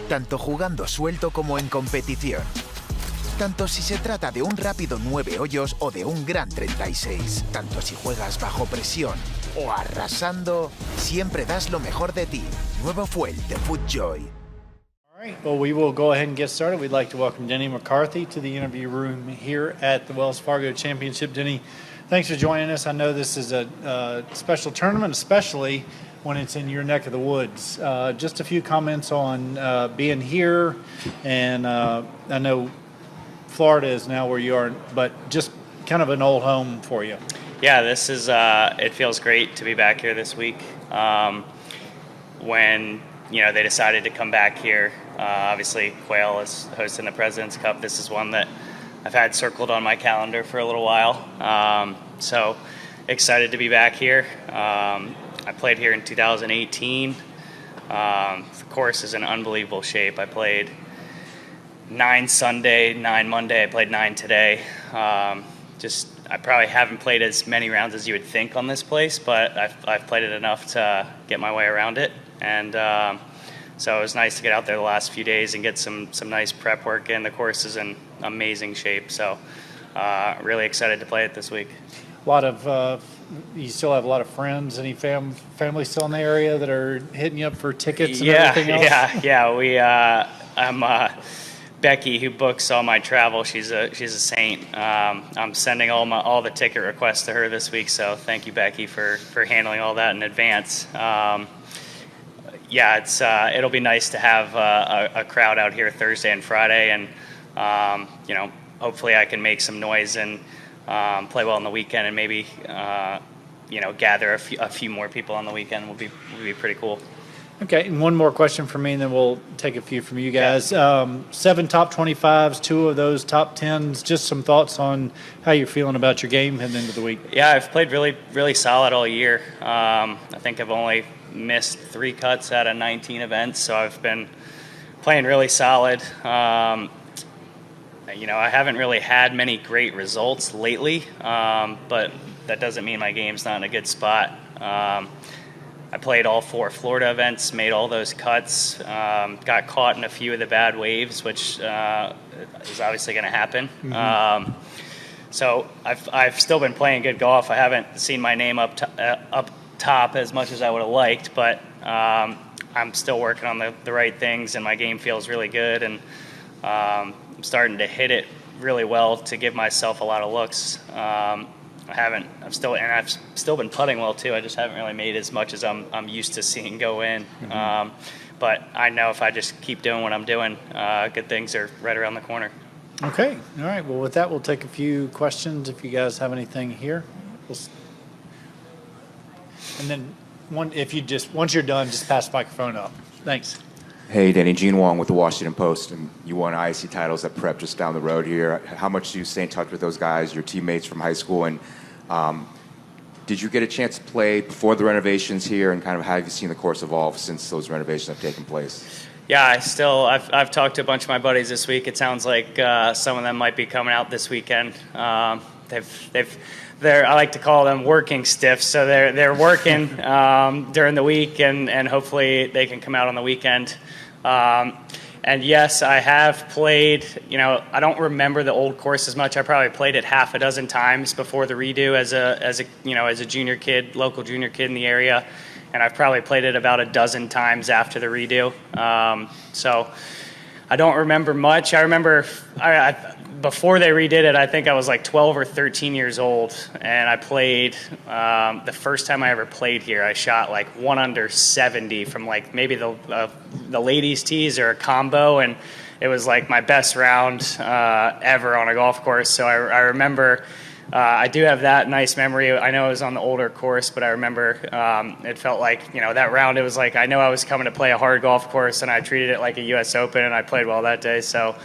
tanto jugando suelto como en competición. Tanto si se trata de un rápido 9 hoyos o de un gran 36. Tanto si juegas bajo presión o arrasando, siempre das lo mejor de ti. Nuevo Quail de FootJoy. All right, well, we will go ahead and get started. We'd like to welcome Denny McCarthy to the interview room here at the Wells Fargo Championship. Denny, thanks for joining us. I know this is a special tournament, especially when it's in your neck of the woods. Just a few comments on being here, and I know Florida is now where you are, but just kind of an old home for you. Yeah, this is, it feels great to be back here this week. When, they decided to come back here, obviously Quail is hosting the President's Cup. This is one that I've had circled on my calendar for a little while. So excited to be back here. I played here in 2018. The course is in unbelievable shape. I played 9 Sunday, 9 Monday. I played 9 today. I probably haven't played as many rounds as you would think on this place, but I've played it enough to get my way around it. And so it was nice to get out there the last few days and get some nice prep work in. The course is in amazing shape, so really excited to play it this week. A lot of you still have a lot of friends. Any family still in the area that are hitting you up for tickets and everything else? Yeah. I'm Becky, who books all my travel. She's a saint. I'm sending all the ticket requests to her this week, so thank you, Becky, for handling all that in advance. It'll be nice to have a crowd out here Thursday and Friday, and hopefully I can make some noise and play well on the weekend, and maybe gather a few more people on the weekend will be pretty cool. Okay, and one more question for me, and then we'll take a few from you guys. 7 top 25s, 2 of those top 10s. Just some thoughts on how you're feeling about your game heading into the week. Yeah, I've played really, really solid all year. I think I've only missed 3 cuts out of 19 events, so I've been playing really solid. I haven't really had many great results lately, but that doesn't mean my game's not in a good spot. I played all 4 Florida events, made all those cuts, got caught in a few of the bad waves, which is obviously going to happen. Mm-hmm. So I've still been playing good golf. I haven't seen my name up top as much as I would have liked, but I'm still working on the right things, and my game feels really good, and I'm starting to hit it really well to give myself a lot of looks. I've still been putting well too. I just haven't really made as much as I'm used to seeing go in. Mm-hmm. But I know if I just keep doing what I'm doing, good things are right around the corner. Okay. All right. Well, with that, we'll take a few questions if you guys have anything here. And then once you're done, just pass the microphone up. Thanks. Hey, Denny, Gene Wong with the Washington Post, and you won IAC titles at Prep just down the road here. How much do you stay in touch with those guys, your teammates from high school, and did you get a chance to play before the renovations here, and kind of how have you seen the course evolve since those renovations have taken place? Yeah, I've talked to a bunch of my buddies this week. It sounds like some of them might be coming out this weekend. I like to call them working stiffs, so they're working during the week, and hopefully they can come out on the weekend. And yes, I have played. I don't remember the old course as much. I probably played it half a dozen times before the redo as a junior kid, local junior kid in the area, and I've probably played it about a dozen times after the redo. So I don't remember much. I remember before they redid it, I think I was like 12 or 13 years old, and I played the first time I ever played here. I shot like 1 under 70 from like maybe the ladies' tees or a combo, and it was like my best round ever on a golf course. So I remember. I do have that nice memory. I know it was on the older course, but I remember it felt like, that round, it was like I know I was coming to play a hard golf course, and I treated it like a U.S. Open, and I played well that day. So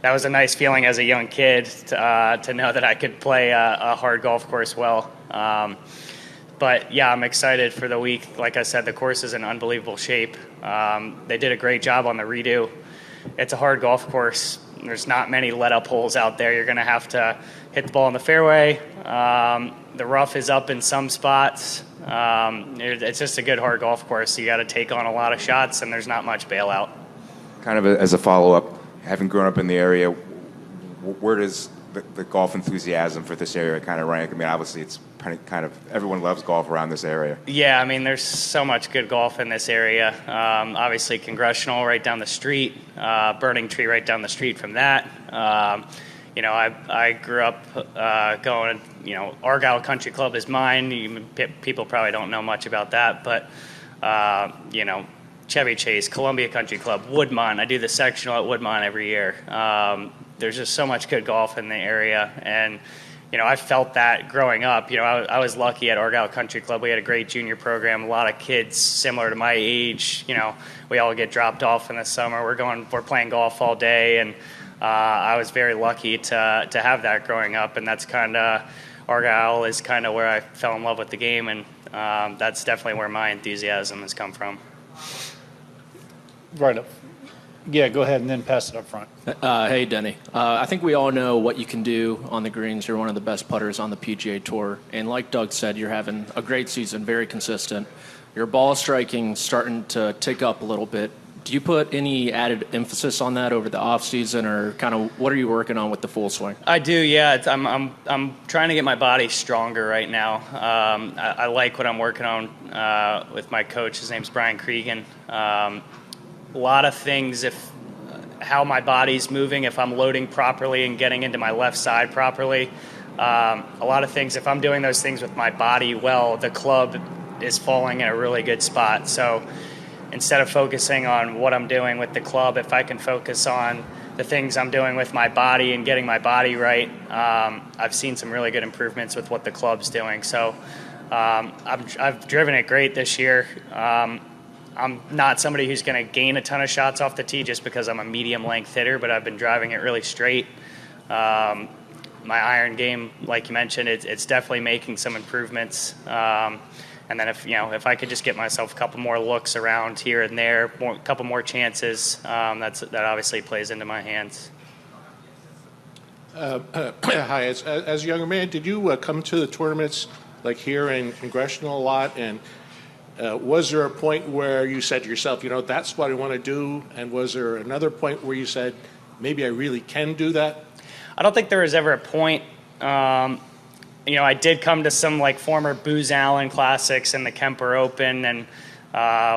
that was a nice feeling as a young kid to know that I could play a hard golf course well. But, yeah, I'm excited for the week. Like I said, the course is in unbelievable shape. They did a great job on the redo. It's a hard golf course. There's not many let-up holes out there. You're going to have to hit the ball in the fairway. The rough is up in some spots. It's just a good hard golf course. You got to take on a lot of shots, and there's not much bailout. Kind of as a follow-up, having grown up in the area, where does the golf enthusiasm for this area kind of rank? I mean, obviously it's kind of everyone loves golf around this area. Yeah, I mean, there's so much good golf in this area. Obviously, Congressional right down the street, Burning Tree right down the street from that. You know, I grew up going, you know, Argyle Country Club is mine. People probably don't know much about that, but, you know, Chevy Chase, Columbia Country Club, Woodmont. I do the sectional at Woodmont every year. There's just so much good golf in the area, and you know, I felt that growing up. You know, I was lucky at Argyle Country Club. We had a great junior program, a lot of kids similar to my age. You know, we all get dropped off in the summer. We're playing golf all day, and I was very lucky to have that growing up, and that's kind of, Argyle is kind of where I fell in love with the game, and that's definitely where my enthusiasm has come from. Right up. Yeah, go ahead and then pass it up front. Hey, Denny. I think we all know what you can do on the greens. You're one of the best putters on the PGA Tour. And like Doug said, you're having a great season, very consistent. Your ball striking starting to tick up a little bit. Do you put any added emphasis on that over the off season, or kind of what are you working on with the full swing? I do, yeah. I'm trying to get my body stronger right now. I like what I'm working on with my coach. His name's Brian Cregan. A lot of things, how my body's moving, if I'm loading properly and getting into my left side properly. A lot of things, if I'm doing those things with my body well, the club is falling in a really good spot. So instead of focusing on what I'm doing with the club, if I can focus on the things I'm doing with my body and getting my body right, I've seen some really good improvements with what the club's doing. So I've driven it great this year. I'm not somebody who's going to gain a ton of shots off the tee just because I'm a medium length hitter, but I've been driving it really straight. My iron game, like you mentioned, it's definitely making some improvements. And then if I could just get myself a couple more looks around here and there, a couple more chances, that obviously plays into my hands. Hi, as a younger man, did you come to the tournaments like here in Congressional a lot? And was there a point where you said to yourself, you know, that's what I want to do? And was there another point where you said, maybe I really can do that? I don't think there was ever a point. You know, I did come to some like former Booz Allen Classics and the Kemper Open, and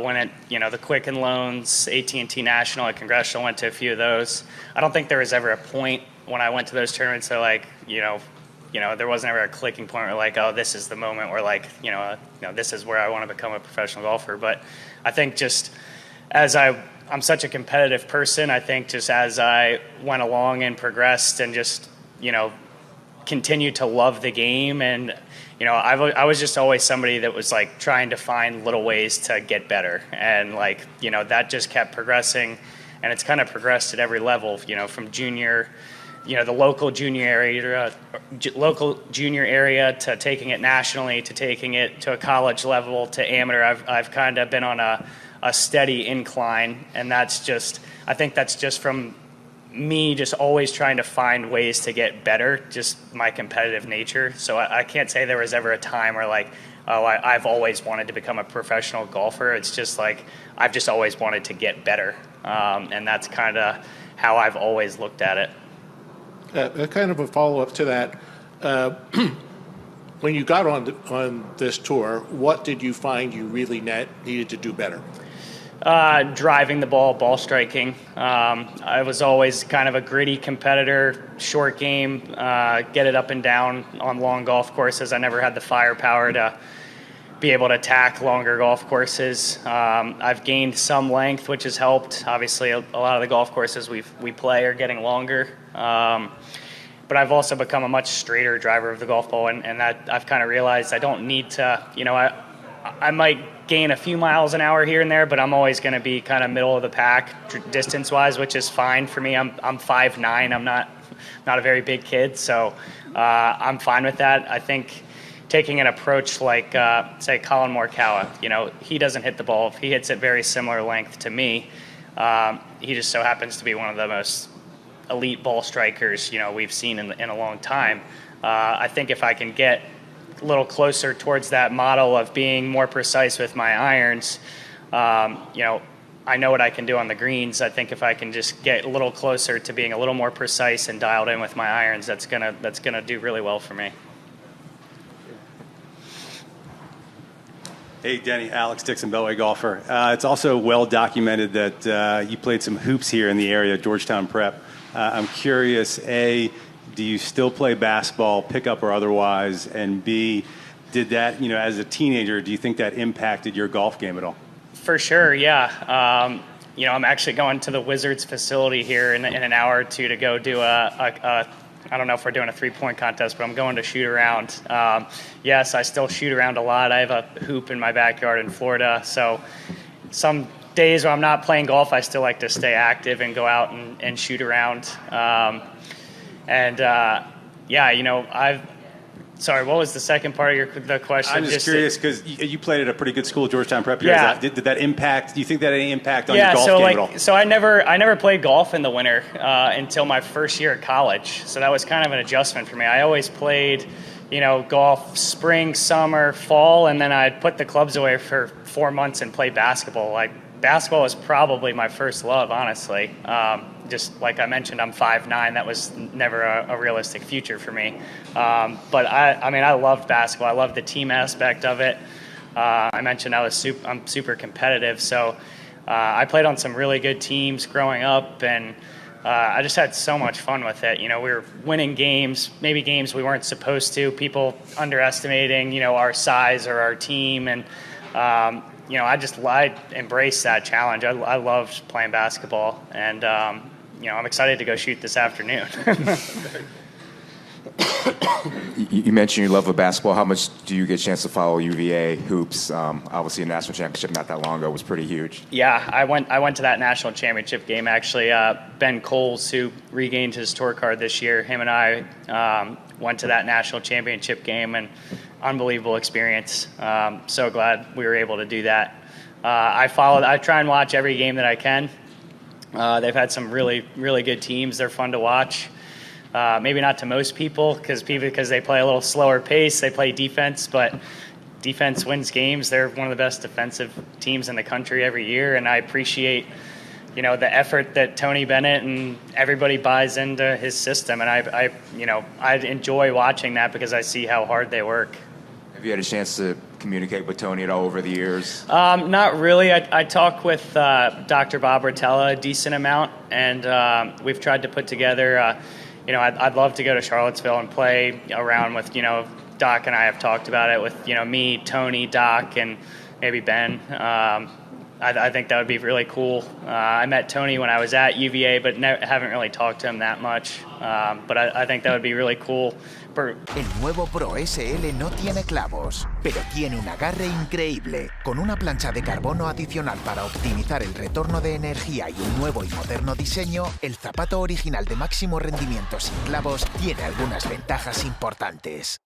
when the Quicken Loans, AT&T National at Congressional, went to a few of those. I don't think there was ever a point when I went to those tournaments that there wasn't ever a clicking point where like, oh, this is the moment where this is where I want to become a professional golfer. But I think just as I'm such a competitive person, I think just as I went along and progressed and just, continued to love the game, and I was just always somebody that was like trying to find little ways to get better, and that just kept progressing, and it's kind of progressed at every level, from junior, the local junior area to taking it nationally, to taking it to a college level, to amateur. I've kind of been on a steady incline, and I think that's just from me just always trying to find ways to get better, just my competitive nature. So I can't say there was ever a time where I've always wanted to become a professional golfer. It's just like I've just always wanted to get better, and that's kind of how I've always looked at it. Kind of a follow-up to that. When you got on this tour, what did you find you really needed to do better? Driving the ball striking. I was always kind of a gritty competitor, short game, get it up and down on long golf courses. I never had the firepower to be able to attack longer golf courses. I've gained some length, which has helped. Obviously, a lot of the golf courses we play are getting longer. But I've also become a much straighter driver of the golf ball, and that I've kind of realized I don't need to, I might gain a few miles an hour here and there, but I'm always going to be kind of middle of the pack distance-wise, which is fine for me. I'm 5'9". I'm not a very big kid, so I'm fine with that. I think taking an approach like, say, Colin Morikawa, he doesn't hit the ball. He hits it very similar length to me. He just so happens to be one of the most elite ball strikers, we've seen in a long time. I think if I can get a little closer towards that model of being more precise with my irons, I know what I can do on the greens. I think if I can just get a little closer to being a little more precise and dialed in with my irons, that's gonna do really well for me. Hey, Denny, Alex Dixon, Beltway golfer. It's also well documented that you played some hoops here in the area, Georgetown Prep. I'm curious, A, do you still play basketball, pickup or otherwise? And B, did that, as a teenager, do you think that impacted your golf game at all? For sure, yeah. I'm actually going to the Wizards facility here in an hour or two to go do I don't know if we're doing a three-point contest, but I'm going to shoot around. Yes, I still shoot around a lot. I have a hoop in my backyard in Florida, so some days when I'm not playing golf, I still like to stay active and go out and shoot around. Sorry, what was the second part of the question? I'm just curious because you played at a pretty good school, Georgetown Prep. Yeah. Did that impact? Do you think that had any impact on your golf game at all? So I never played golf in the winter until my first year at college. So that was kind of an adjustment for me. I always played, golf spring, summer, fall, and then I'd put the clubs away for 4 months and play basketball. Basketball was probably my first love, honestly. Just like I mentioned, I'm 5'9". That was never a realistic future for me. But I loved basketball. I loved the team aspect of it. I mentioned I'm super competitive, so I played on some really good teams growing up, and I just had so much fun with it. We were winning games, maybe games we weren't supposed to. People underestimating, our size or our team, and I embraced that challenge. I loved playing basketball, and I'm excited to go shoot this afternoon. You mentioned your love of basketball. How much do you get a chance to follow UVA hoops? Obviously, a national championship not that long ago was pretty huge. Yeah, I went to that national championship game, actually. Ben Coles, who regained his tour card this year, him and I went to that national championship game, and unbelievable experience. So glad we were able to do that. I try and watch every game that I can. They've had some really, really good teams. They're fun to watch. Maybe not to most people because they play a little slower pace. They play defense, but defense wins games. They're one of the best defensive teams in the country every year, and I appreciate the effort that Tony Bennett and everybody buys into his system, and I enjoy watching that because I see how hard they work. Have you had a chance to communicate with Tony at all over the years? Not really. I talk with Dr. Bob Rotella a decent amount, and we've tried to put together, I'd love to go to Charlottesville and play around with, Doc and I have talked about it with, me, Tony, Doc, and maybe Ben. I think that would be really cool. I met Tony when I was at UVA, but haven't really talked to him that much. But I think that would be really cool. El nuevo Pro SL no tiene clavos, pero tiene un agarre increíble. Con una plancha de carbono adicional para optimizar el retorno de energía y un nuevo y moderno diseño, el zapato original de máximo rendimiento sin clavos tiene algunas ventajas importantes.